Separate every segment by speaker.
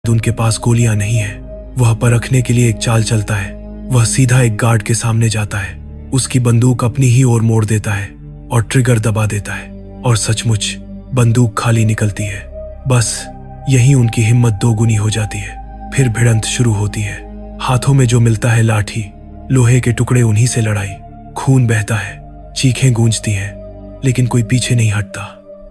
Speaker 1: उनके पास गोलियां नहीं है। वह परखने के लिए एक चाल चलता है। वह सीधा एक गार्ड के सामने जाता है, उसकी बंदूक अपनी ही ओर मोड़ देता है और ट्रिगर दबा देता है, और सचमुच बंदूक खाली निकलती है। बस यहीं उनकी हिम्मत दोगुनी हो जाती है। फिर भिड़ंत शुरू होती है। हाथों में जो मिलता है लाठी, लोहे के टुकड़े, उन्हीं से लड़ाई। खून बहता है, चीखें गूंजती हैं, लेकिन कोई पीछे नहीं हटता।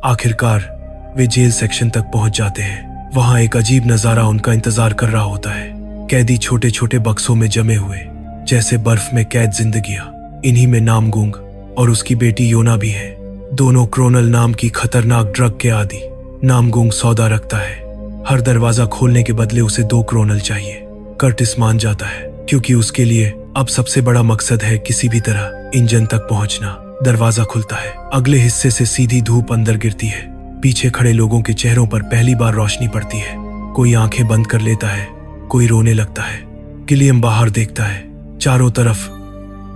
Speaker 1: आखिरकार वे जेल सेक्शन तक पहुंच जाते हैं। वहां एक अजीब नजारा उनका इंतजार कर रहा होता है। कैदी छोटे छोटे बक्सों में जमे हुए, जैसे बर्फ में कैद जिंदगियां। इन्हीं में नामगुंग और उसकी बेटी योना भी है। दोनों क्रोनल नाम की खतरनाक ड्रग के आदी। नामगुंग सौदा रखता है। हर दरवाजा खोलने के बदले उसे 2 क्रोनल चाहिए। कर्टिस मान जाता है, क्योंकि उसके लिए अब सबसे बड़ा मकसद है किसी भी तरह इंजन तक पहुंचना। दरवाजा खुलता है। अगले हिस्से से सीधी धूप अंदर गिरती है। पीछे खड़े लोगों के चेहरों पर पहली बार रोशनी पड़ती है। कोई आंखें बंद कर लेता है, कोई रोने लगता है। गिलियम बाहर देखता है। चारों तरफ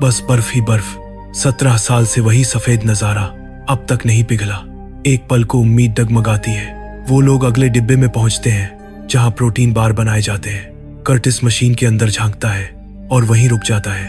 Speaker 1: बस बर्फ ही बर्फ। 17 साल से वही सफेद नजारा अब तक नहीं पिघला। एक पल को उम्मीद डगमगाती है। वो लोग अगले डिब्बे में पहुंचते हैं, जहां प्रोटीन बार बनाए जाते हैं। कर्टिस मशीन के अंदर झांकता है और वहीं रुक जाता है।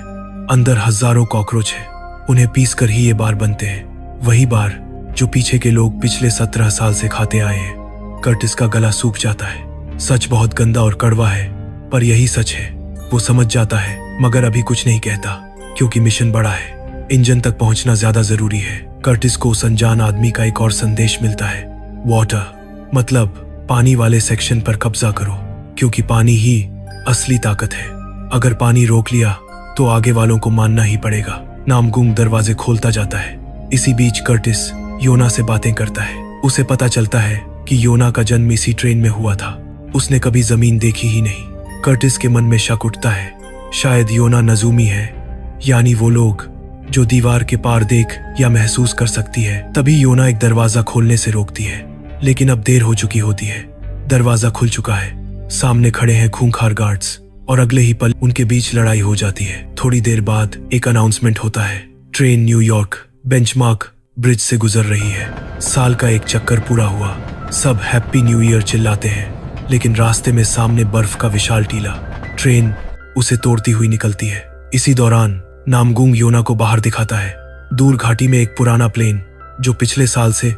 Speaker 1: अंदर हजारों कॉकरोच है। उन्हें पीस कर ही ये बार बनते हैं, वही बार जो पीछे के लोग पिछले 17 साल से खाते आए हैं। कर्टिस का गला सूख जाता है। सच बहुत गंदा और कड़वा है, पर यही सच है। वो समझ जाता है, मगर अभी कुछ नहीं कहता, क्योंकि मिशन बड़ा है। इंजन तक पहुंचना ज्यादा जरूरी है। कर्टिस को उस अनजान आदमी का एक और संदेश मिलता है। वाटर मतलब पानी वाले सेक्शन पर कब्जा करो, क्योंकि पानी ही असली ताकत है। अगर पानी रोक लिया तो आगे वालों को मानना ही पड़ेगा। नामगुंग दरवाजे खोलता जाता है। इसी बीच कर्टिस योना से बातें करता है। उसे पता चलता है कि योना का जन्म इसी ट्रेन में हुआ था। उसने कभी जमीन देखी ही नहीं। कर्टिस के मन में शक उठता है, शायद योना नजूमी है, यानी वो लोग जो दीवार के पार देख या महसूस कर सकती है। तभी योना एक दरवाजा खोलने से रोकती है, लेकिन अब देर हो चुकी होती है। दरवाजा खुल चुका है। सामने खड़े हैं खूंखार गार्ड्स, और अगले ही पल उनके बीच लड़ाई हो जाती है। थोड़ी देर बाद एक अनाउंसमेंट होता है। ट्रेन न्यूयॉर्क बेंचमार्क ब्रिज से गुजर रही है। साल का एक चक्कर पूरा हुआ। सब हैप्पी न्यू ईयर चिल्लाते हैं, लेकिन रास्ते में सामने बर्फ का विशाल टीला। ट्रेन उसे तोड़ती हुई निकलती है। इसी दौरान नामगुंग योना को बाहर दिखाता है। दूर घाटी में एक पुराना प्लेन, जो पिछले साल से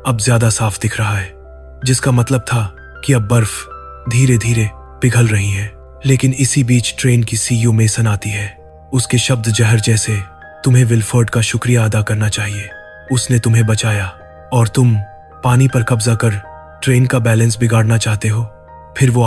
Speaker 1: अब ज्यादा साफ दिख रहा है, जिसका मतलब था कि अब बर्फ धीरे धीरे पिघल रही है। लेकिन इसी बीच ट्रेन की सीईओ मेसन आती है। उसके शब्द जहर जैसे। तुम्हें विल्फर्ड का शुक्रिया अदा करना चाहिए। उसने तुम्हें बचाया, और तुम पानी पर कब्जा कर ट्रेन का बैलेंस बिगाड़ना चाहते हो। फिर वो